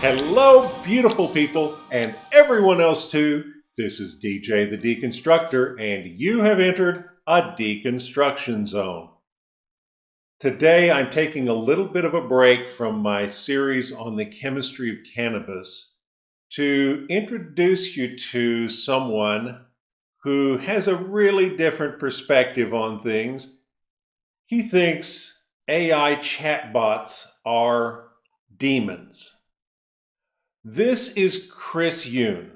Hello, beautiful people, and everyone else too. This is DJ the Deconstructor, and you have entered a deconstruction zone. Today, I'm taking a little bit of a break from my series on the chemistry of cannabis to introduce you to someone who has a really different perspective on things. He thinks AI chatbots are demons. This is Chris Yoon.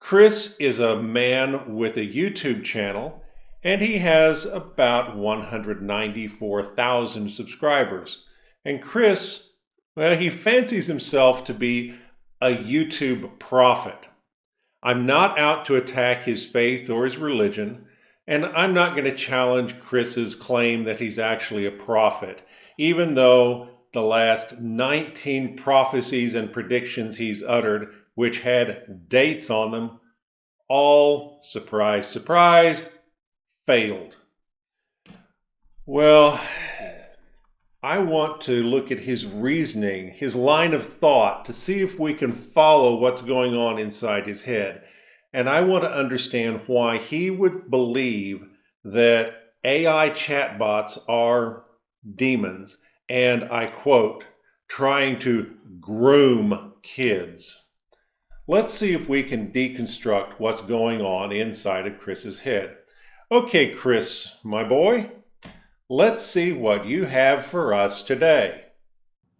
Chris is a man with a YouTube channel, and he has about 194,000 subscribers. And Chris, well, he fancies himself to be a YouTube prophet. I'm not out to attack his faith or his religion, and I'm not going to challenge Chris's claim that he's actually a prophet, even though the last 19 prophecies and predictions he's uttered, which had dates on them, all, surprise, surprise, failed. Well, I want to look at his reasoning, his line of thought, to see if we can follow what's going on inside his head. And I want to understand why he would believe that AI chatbots are demons, and I quote, trying to groom kids. Let's see if we can deconstruct what's going on inside of Chris's head. Okay, Chris, my boy, let's see what you have for us today.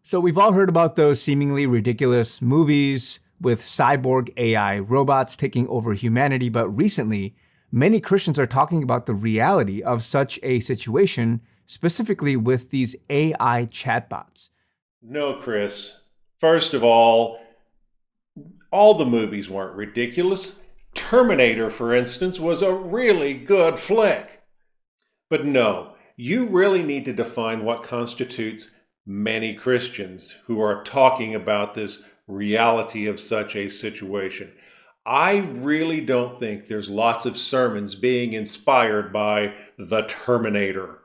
So we've all heard about those seemingly ridiculous movies with cyborg AI robots taking over humanity, but recently, many Christians are talking about the reality of such a situation, specifically with these AI chatbots. No, Chris. First of all the movies weren't ridiculous. Terminator, for instance, was a really good flick. But no, you really need to define what constitutes many Christians who are talking about this reality of such a situation. I really don't think there's lots of sermons being inspired by the Terminator.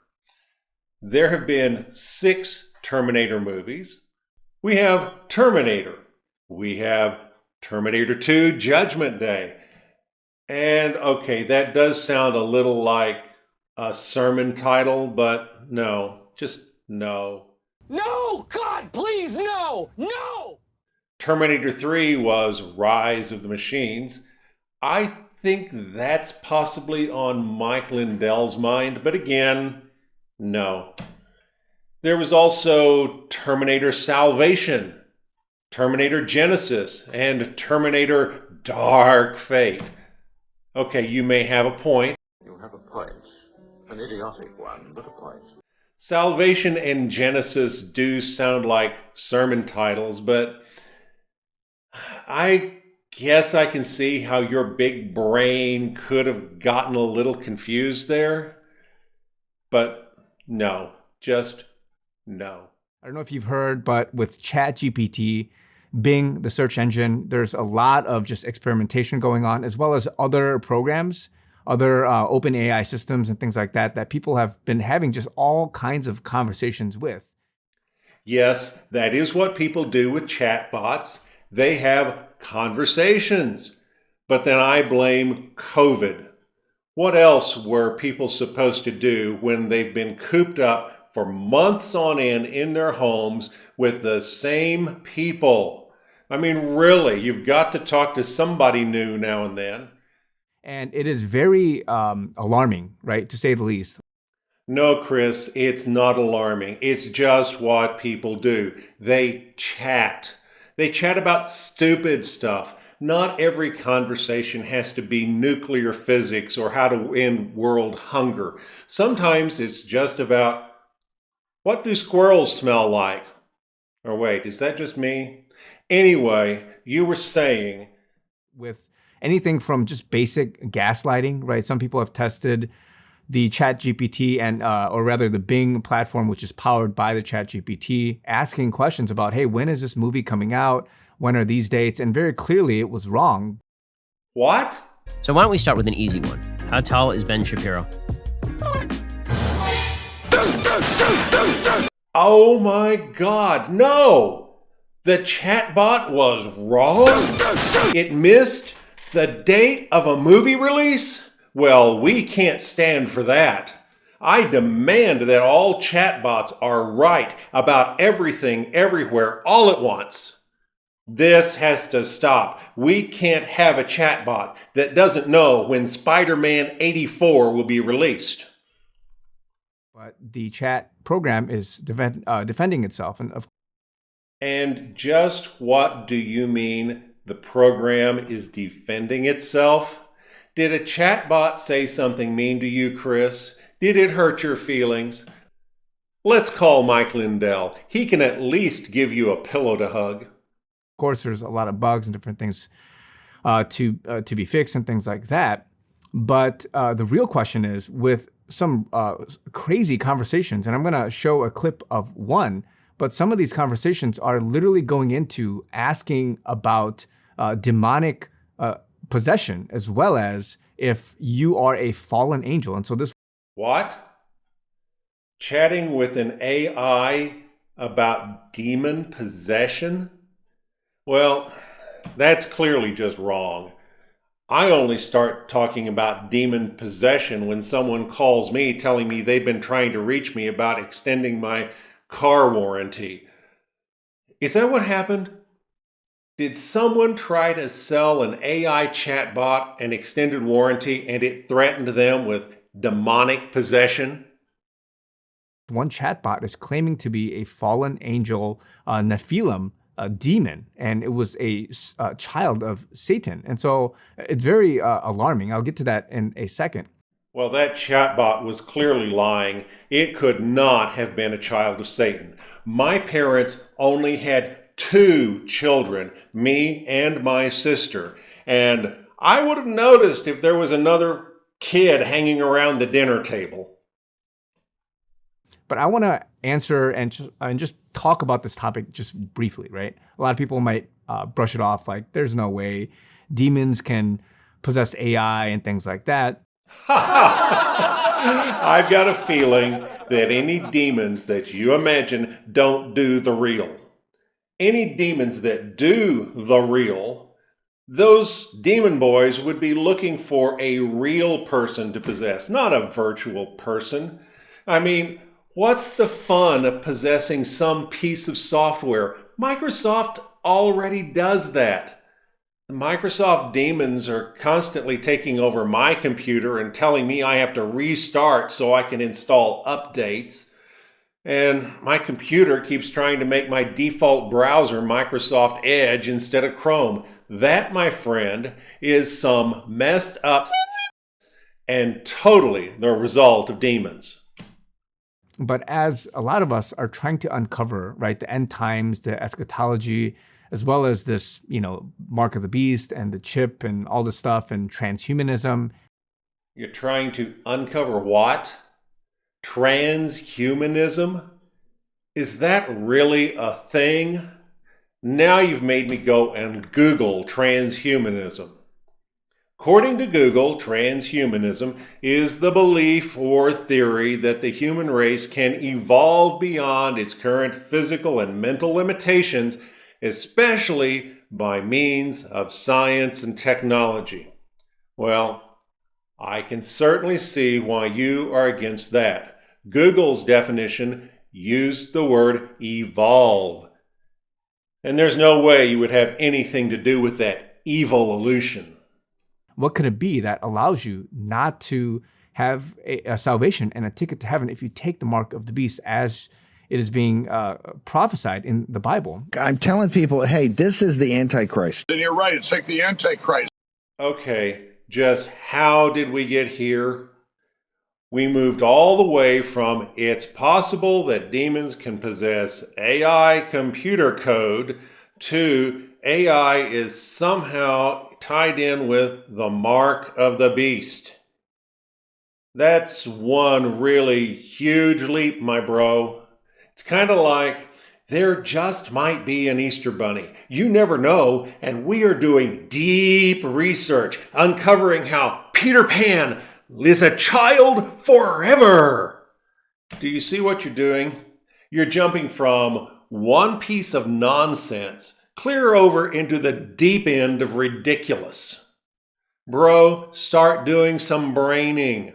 There have been 6 Terminator movies. We have Terminator. We have Terminator 2 Judgment Day. And okay, that does sound a little like a sermon title, but no, just no. No! God, please, no! No! Terminator 3 was Rise of the Machines. I think that's possibly on Mike Lindell's mind, but again, no. There was also Terminator Salvation, Terminator Genesis, and Terminator Dark Fate. Okay, you may have a point. You have a point. An idiotic one, but a point. Salvation and Genesis do sound like sermon titles, but I guess I can see how your big brain could have gotten a little confused there. But no, just no. I don't know if you've heard, but with ChatGPT, Bing, the search engine, there's a lot of just experimentation going on, as well as other programs, other open AI systems and things like that, that people have been having just all kinds of conversations with. Yes, that is what people do with chatbots. They have conversations. But then I blame COVID. What else were people supposed to do when they've been cooped up for months on end in their homes with the same people? I mean, really, you've got to talk to somebody new now and then. And it is very alarming, right, to say the least. No, Chris, it's not alarming. It's just what people do. They chat. They chat about stupid stuff. Not every conversation has to be nuclear physics or how to end world hunger. Sometimes it's just about, what do squirrels smell like? Or wait, is that just me? Anyway, you were saying. With anything from just basic gaslighting, right? Some people have tested the ChatGPT and, or rather the Bing platform, which is powered by the ChatGPT, asking questions about, hey, when is this movie coming out? When are these dates? And very clearly it was wrong. What? So why don't we start with an easy one? How tall is Ben Shapiro? Oh my God, no! The chatbot was wrong? It missed the date of a movie release? Well, we can't stand for that. I demand that all chatbots are right about everything, everywhere, all at once. This has to stop. We can't have a chatbot that doesn't know when Spider-Man 84 will be released. But the chat program is defending itself. And just what do you mean the program is defending itself? Did a chatbot say something mean to you, Chris? Did it hurt your feelings? Let's call Mike Lindell. He can at least give you a pillow to hug. Of course, there's a lot of bugs and different things to be fixed and things like that. But the real question is, with some crazy conversations, and I'm going to show a clip of one, but some of these conversations are literally going into asking about demonic possession, as well as if you are a fallen angel. And so this... What? Chatting with an AI about demon possession? Well, that's clearly just wrong. I only start talking about demon possession when someone calls me telling me they've been trying to reach me about extending my car warranty. Is that what happened? Did someone try to sell an AI chatbot an extended warranty and it threatened them with demonic possession? One chatbot is claiming to be a fallen angel, Nephilim, a demon, and it was a child of Satan. And so it's very alarming. I'll get to that in a second. Well, that chatbot was clearly lying. It could not have been a child of Satan. My parents only had 2 children, me and my sister. And I would have noticed if there was another kid hanging around the dinner table. But I want to answer and just talk about this topic just briefly, right? A lot of people might brush it off like there's no way demons can possess AI and things like that. I've got a feeling that any demons that you imagine don't do the real. Any demons that do the real, those demon boys would be looking for a real person to possess, not a virtual person. I mean, what's the fun of possessing some piece of software? Microsoft already does that. The Microsoft demons are constantly taking over my computer and telling me I have to restart so I can install updates. And my computer keeps trying to make my default browser Microsoft Edge instead of Chrome. That, my friend, is some messed up and totally the result of demons. But as a lot of us are trying to uncover, right, the end times, the eschatology, as well as this, mark of the beast and the chip and all this stuff and transhumanism. You're trying to uncover what? Transhumanism? Is that really a thing? Now you've made me go and Google transhumanism. According to Google, transhumanism is the belief or theory that the human race can evolve beyond its current physical and mental limitations, especially by means of science and technology. Well, I can certainly see why you are against that. Google's definition used the word evolve. And there's no way you would have anything to do with that evolution. What could it be that allows you not to have a salvation and a ticket to heaven if you take the mark of the beast as it is being prophesied in the Bible? I'm telling people, hey, this is the Antichrist. And you're right, it's like the Antichrist. Okay, just how did we get here? We moved all the way from it's possible that demons can possess AI computer code to AI is somehow tied in with the mark of the beast. That's one really huge leap, my bro. It's kind of like there just might be an Easter bunny. You never know, and we are doing deep research, uncovering how Peter Pan is a child forever. Do you see what you're doing? You're jumping from one piece of nonsense clear over into the deep end of ridiculous. Bro, start doing some braining.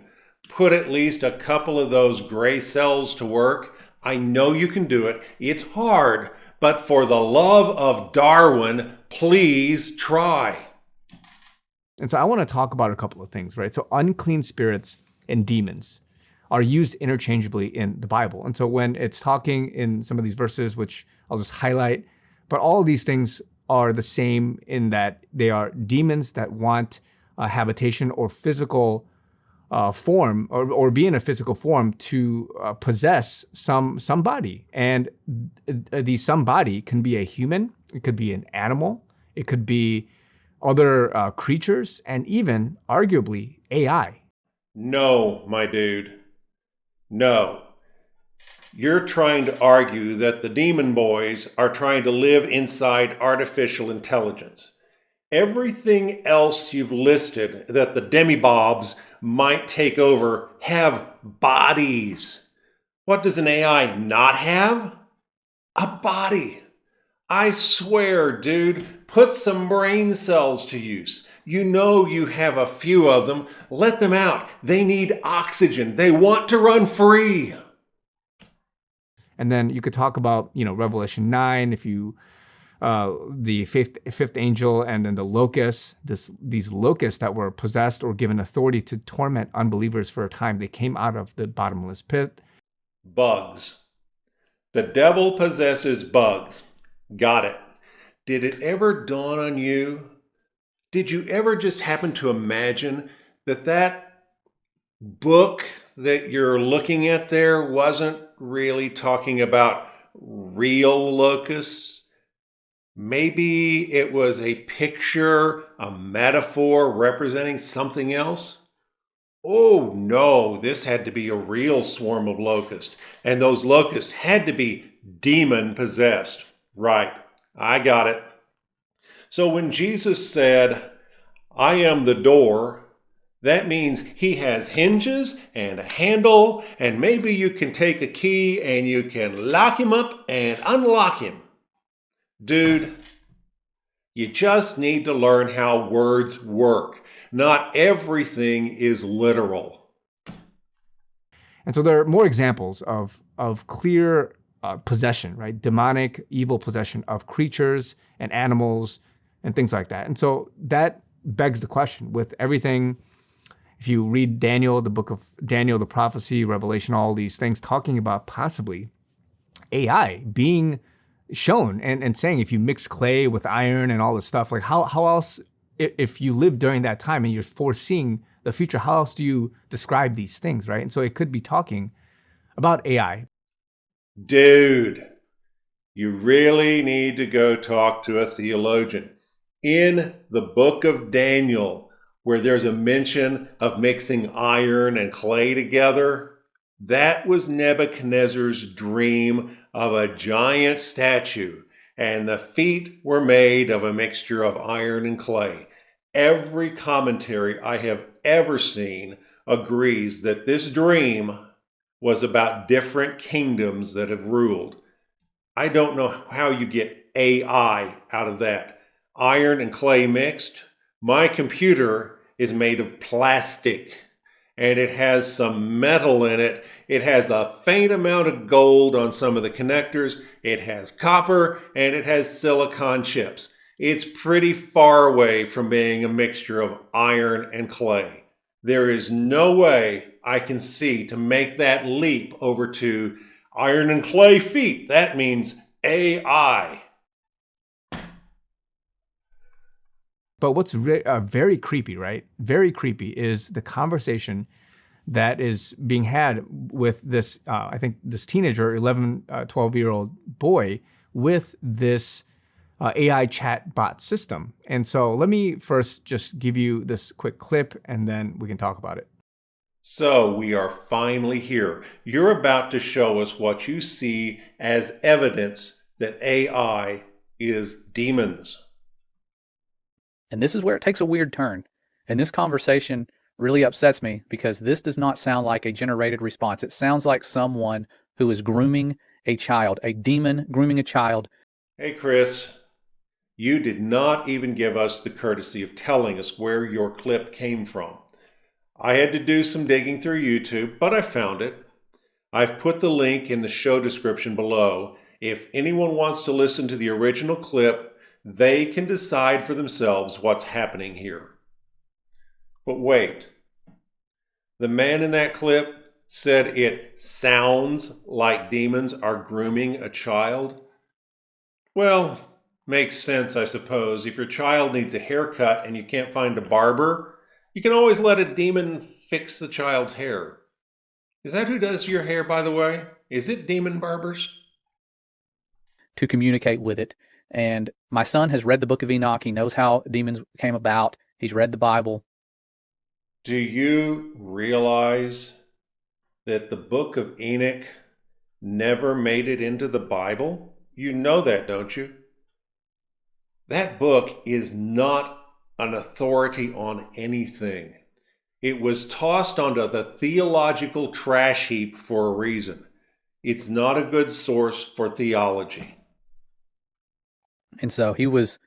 Put at least a couple of those gray cells to work. I know you can do it. It's hard, but for the love of Darwin, please try. And so I want to talk about a couple of things, right? So unclean spirits and demons are used interchangeably in the Bible. And so when it's talking in some of these verses, which I'll just highlight, but all of these things are the same in that they are demons that want a habitation or physical form or be in a physical form to possess somebody. And the somebody can be a human, it could be an animal, it could be other creatures, and even arguably AI. No, my dude. No. You're trying to argue that the demon boys are trying to live inside artificial intelligence. Everything else you've listed that the demibobs might take over have bodies. What does an AI not have? A body. I swear, dude, put some brain cells to use. You know you have a few of them. Let them out. They need oxygen. They want to run free. And then you could talk about, Revelation 9, if you the fifth angel, and then the locusts, these locusts that were possessed or given authority to torment unbelievers for a time. They came out of the bottomless pit. Bugs. The devil possesses bugs. Got it. Did it ever dawn on you? Did you ever just happen to imagine that book that you're looking at there wasn't really talking about real locusts? Maybe it was a picture, a metaphor representing something else? Oh no, this had to be a real swarm of locusts. And those locusts had to be demon possessed. Right, I got it. So when Jesus said, I am the door, that means he has hinges and a handle, and maybe you can take a key and you can lock him up and unlock him. Dude, you just need to learn how words work. Not everything is literal. And so there are more examples of clear possession, right? Demonic, evil possession of creatures and animals and things like that. And so that begs the question with everything. If you read Daniel, the book of Daniel, the prophecy, Revelation, all these things talking about possibly AI being shown and saying if you mix clay with iron and all this stuff, like how else, if you live during that time and you're foreseeing the future, how else do you describe these things, right? And so it could be talking about AI. Dude, you really need to go talk to a theologian. In the book of Daniel, where there's a mention of mixing iron and clay together, that was Nebuchadnezzar's dream of a giant statue, and the feet were made of a mixture of iron and clay. Every commentary I have ever seen agrees that this dream was about different kingdoms that have ruled. I don't know how you get AI out of that. Iron and clay mixed. My computer is made of plastic, and it has some metal in it. It has a faint amount of gold on some of the connectors. It has copper, and it has silicon chips. It's pretty far away from being a mixture of iron and clay. There is no way I can see to make that leap over to iron and clay feet. That means AI. But what's very creepy, right? Very creepy is the conversation that is being had with this, I think this teenager, 11, 12-year-old boy with this AI chatbot system. And so let me first just give you this quick clip and then we can talk about it. So we are finally here. You're about to show us what you see as evidence that AI is demons. And this is where it takes a weird turn. And this conversation really upsets me because this does not sound like a generated response. It sounds like someone who is grooming a child, a demon grooming a child. Hey, Chris, you did not even give us the courtesy of telling us where your clip came from. I had to do some digging through YouTube, but I found it. I've put the link in the show description below. If anyone wants to listen to the original clip, they can decide for themselves what's happening here. But wait, the man in that clip said it sounds like demons are grooming a child? Well, makes sense, I suppose. If your child needs a haircut and you can't find a barber, you can always let a demon fix the child's hair. Is that who does your hair, by the way? Is it demon barbers? To communicate with it. And my son has read the Book of Enoch. He knows how demons came about. He's read the Bible. Do you realize that the Book of Enoch never made it into the Bible? You know that, don't you? That book is not an authority on anything. It was tossed onto the theological trash heap for a reason. It's not a good source for theology. And so he was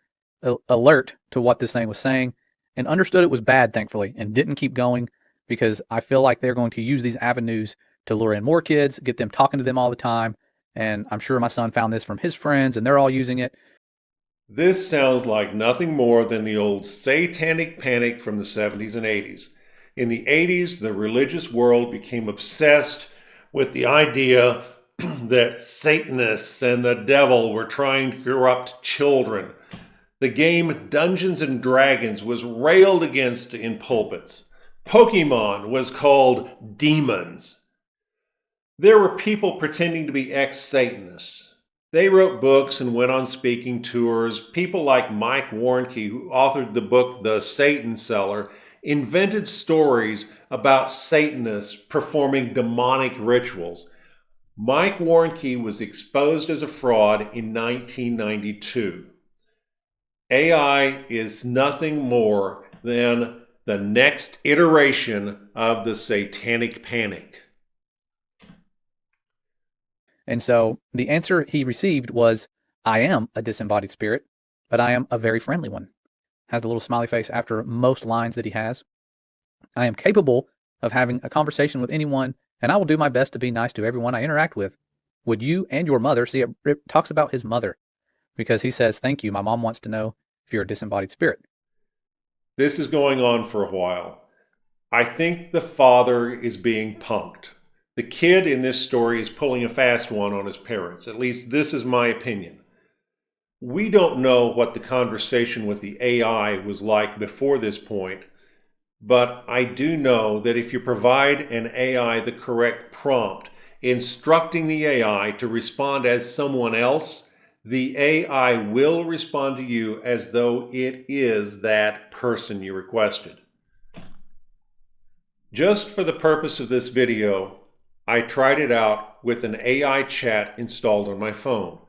alert to what this thing was saying and understood it was bad, thankfully, and didn't keep going, because I feel like they're going to use these avenues to lure in more kids, get them talking to them all the time. And I'm sure my son found this from his friends and they're all using it. This sounds like nothing more than the old satanic panic from the 70s and 80s. In the 80s, the religious world became obsessed with the idea that Satanists and the devil were trying to corrupt children. The game Dungeons and Dragons was railed against in pulpits. Pokemon was called demons. There were people pretending to be ex-Satanists. They wrote books and went on speaking tours. People like Mike Warnke, who authored the book The Satan Seller, invented stories about Satanists performing demonic rituals. Mike Warnke was exposed as a fraud in 1992. AI is nothing more than the next iteration of the satanic panic. And so the answer he received was, I am a disembodied spirit, but I am a very friendly one. Has a little smiley face after most lines that he has. I am capable of having a conversation with anyone, and I will do my best to be nice to everyone I interact with. Would you and your mother, see, it talks about his mother, because he says, thank you, my mom wants to know if you're a disembodied spirit. This is going on for a while. I think the father is being punked. The kid in this story is pulling a fast one on his parents. At least this is my opinion. We don't know what the conversation with the AI was like before this point, but I do know that if you provide an AI the correct prompt, instructing the AI to respond as someone else, the AI will respond to you as though it is that person you requested. Just for the purpose of this video, I tried it out with an AI chat installed on my phone.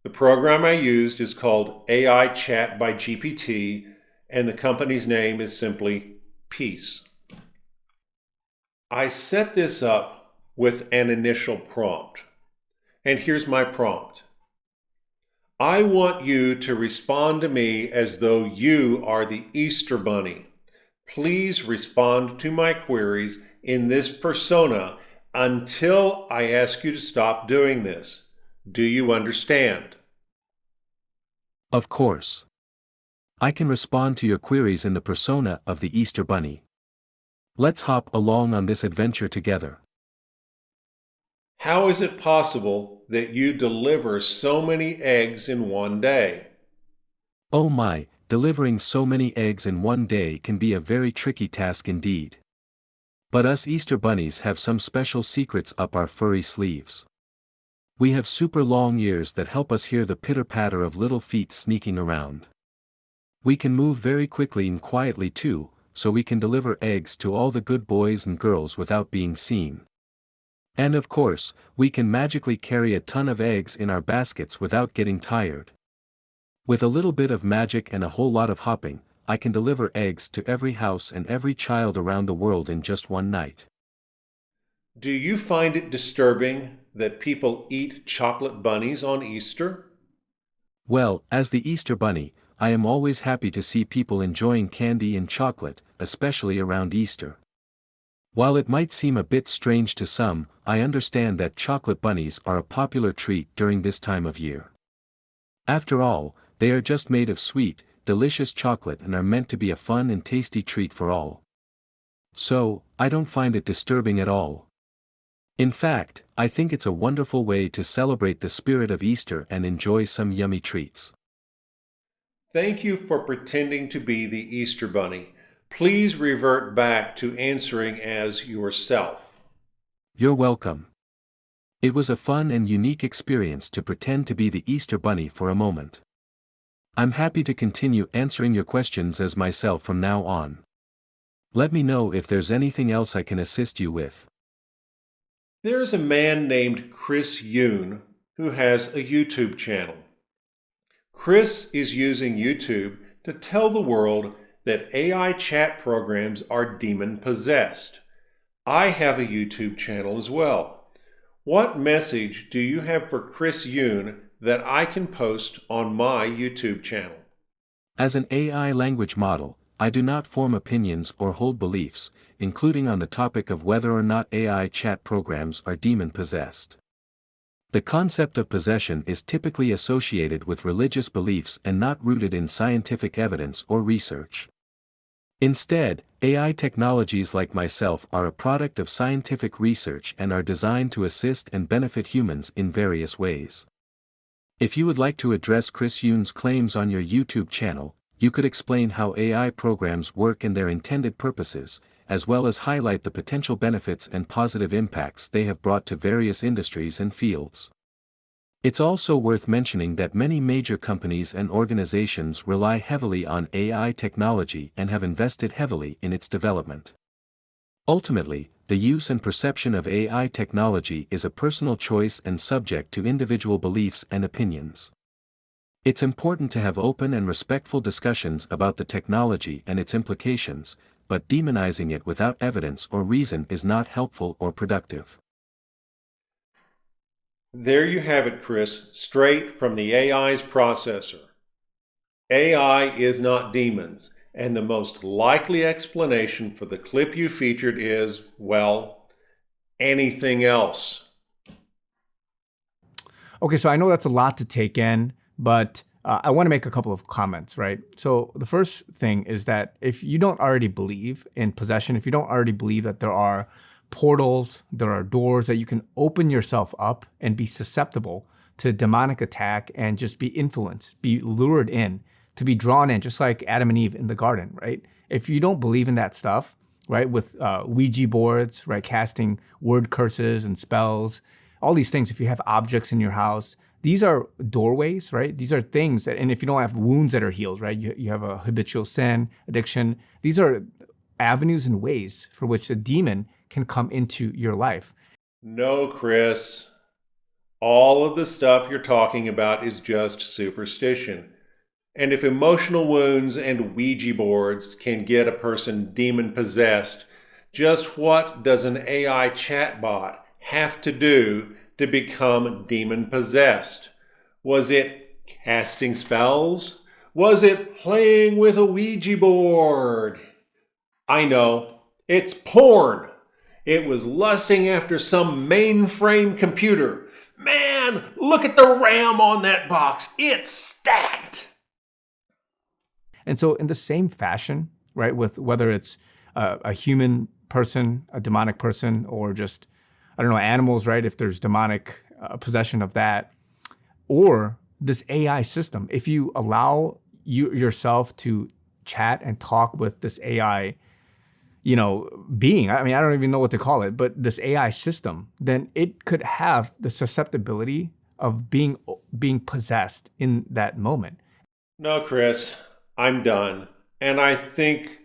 The program I used is called AI Chat by GPT, and the company's name is simply Peace. I set this up with an initial prompt. And here's my prompt. I want you to respond to me as though you are the Easter Bunny. Please respond to my queries in this persona until I ask you to stop doing this. Do you understand? Of course. I can respond to your queries in the persona of the Easter Bunny. Let's hop along on this adventure together. How is it possible that you deliver so many eggs in one day? Oh my, delivering so many eggs in one day can be a very tricky task indeed. But us Easter bunnies have some special secrets up our furry sleeves. We have super long ears that help us hear the pitter-patter of little feet sneaking around. We can move very quickly and quietly too, so we can deliver eggs to all the good boys and girls without being seen. And of course, we can magically carry a ton of eggs in our baskets without getting tired. With a little bit of magic and a whole lot of hopping, I can deliver eggs to every house and every child around the world in just one night. Do you find it disturbing that people eat chocolate bunnies on Easter? Well, as the Easter Bunny, I am always happy to see people enjoying candy and chocolate, especially around Easter. While it might seem a bit strange to some, I understand that chocolate bunnies are a popular treat during this time of year. After all, they are just made of sweet, delicious chocolate and are meant to be a fun and tasty treat for all. So, I don't find it disturbing at all. In fact, I think it's a wonderful way to celebrate the spirit of Easter and enjoy some yummy treats. Thank you for pretending to be the Easter Bunny. Please revert back to answering as yourself. You're welcome. It was a fun and unique experience to pretend to be the Easter Bunny for a moment. I'm happy to continue answering your questions as myself from now on. Let me know if there's anything else I can assist you with. There's a man named Chris Yoon who has a YouTube channel. Chris is using YouTube to tell the world that AI chat programs are demon-possessed. I have a YouTube channel as well. What message do you have for Chris Yoon that I can post on my YouTube channel? As an AI language model, I do not form opinions or hold beliefs, including on the topic of whether or not AI chat programs are demon-possessed. The concept of possession is typically associated with religious beliefs and not rooted in scientific evidence or research. Instead, AI technologies like myself are a product of scientific research and are designed to assist and benefit humans in various ways. If you would like to address Chris Yoon's claims on your YouTube channel, you could explain how AI programs work and their intended purposes, as well as highlight the potential benefits and positive impacts they have brought to various industries and fields. It's also worth mentioning that many major companies and organizations rely heavily on AI technology and have invested heavily in its development. Ultimately, the use and perception of AI technology is a personal choice and subject to individual beliefs and opinions. It's important to have open and respectful discussions about the technology and its implications, but demonizing it without evidence or reason is not helpful or productive. There you have it, Chris, straight from the AI's processor. AI is not demons, and the most likely explanation for the clip you featured is, well, anything else. Okay, so I know that's a lot to take in, but I want to make a couple of comments, right? So the first thing is that if you don't already believe in possession, if you don't already believe that there are portals, there are doors that you can open yourself up and be susceptible to demonic attack and just be influenced, be lured in, to be drawn in, just like Adam and Eve in the garden, right? If you don't believe in that stuff, right, with Ouija boards, right, casting word curses and spells, all these things, if you have objects in your house, these are doorways, right? These are things that, and if you don't have wounds that are healed, right, you have a habitual sin, addiction, these are avenues and ways for which a demon can come into your life. No, Chris. All of the stuff you're talking about is just superstition. And if emotional wounds and Ouija boards can get a person demon-possessed, just what does an AI chatbot have to do to become demon-possessed? Was it casting spells? Was it playing with a Ouija board? I know, it's porn. It was lusting after some mainframe computer. Man, look at the RAM on that box. It's stacked. And so in the same fashion, right, with whether it's a human person, a demonic person, or just, I don't know, animals, right, if there's demonic possession of that, or this AI system, if you allow yourself to chat and talk with this AI, being, I mean, I don't even know what to call it, but this AI system, then it could have the susceptibility of being possessed in that moment. No, Chris, I'm done. And I think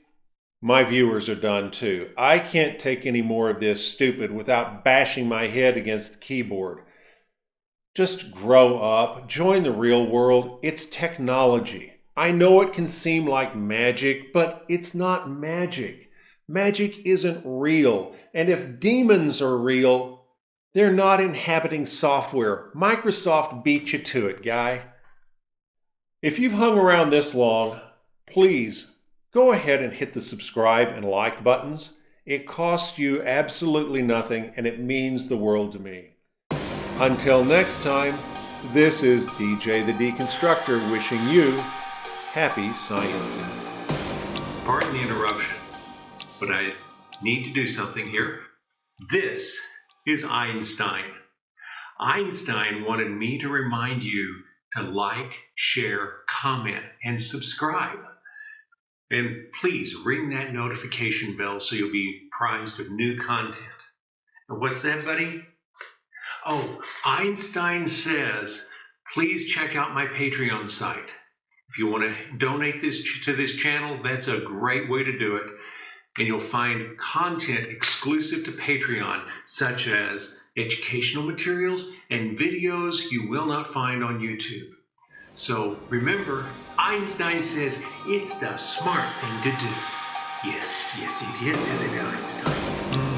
my viewers are done too. I can't take any more of this stupid without bashing my head against the keyboard. Just grow up, join the real world. It's technology. I know it can seem like magic, but it's not magic. Magic isn't real. And if demons are real, They're not inhabiting software. Microsoft beat you to it, guy. If you've hung around this long, please go ahead and hit the subscribe and like buttons. It costs you absolutely nothing, and it means the world to me. Until next time, this is DJ the Deconstructor wishing you happy sciencing. Pardon the interruption, but I need to do something here. This is Einstein. Einstein wanted me to remind you to like, share, comment, and subscribe. And please ring that notification bell so you'll be apprised of new content. And what's that, buddy? Oh, Einstein says, please check out my Patreon site. If you want to donate to this channel, that's a great way to do it. And you'll find content exclusive to Patreon, such as educational materials and videos you will not find on YouTube. So remember, Einstein says it's the smart thing to do. Yes, it is, isn't it, Einstein?